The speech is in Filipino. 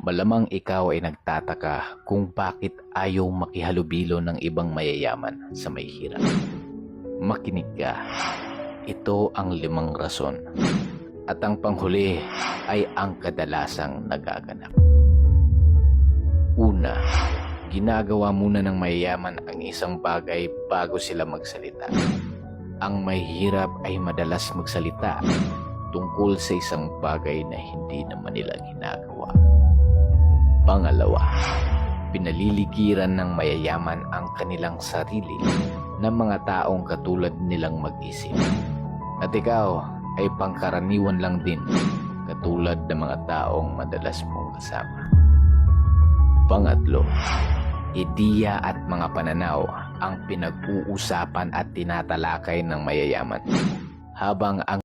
Malamang ikaw ay nagtataka kung bakit ayaw makihalubilo ng ibang mayayaman sa may hirap. Makinig ka. Ito ang 5 rason. At ang panghuli ay ang kadalasang nagaganap. Una, ginagawa muna ng mayayaman ang isang bagay bago sila magsalita. Ang mahihirap ay madalas magsalita tungkol sa isang bagay na hindi naman nila ginagawa. Pangalawa, pinaliligiran ng mayayaman ang kanilang sarili ng mga taong katulad nilang mag-isip. At ikaw ay pangkaraniwan lang din katulad ng mga taong madalas mong kasama. Pangatlo, ideya at mga pananaw ang pinag-uusapan at tinatalakay ng mayayaman, habang ang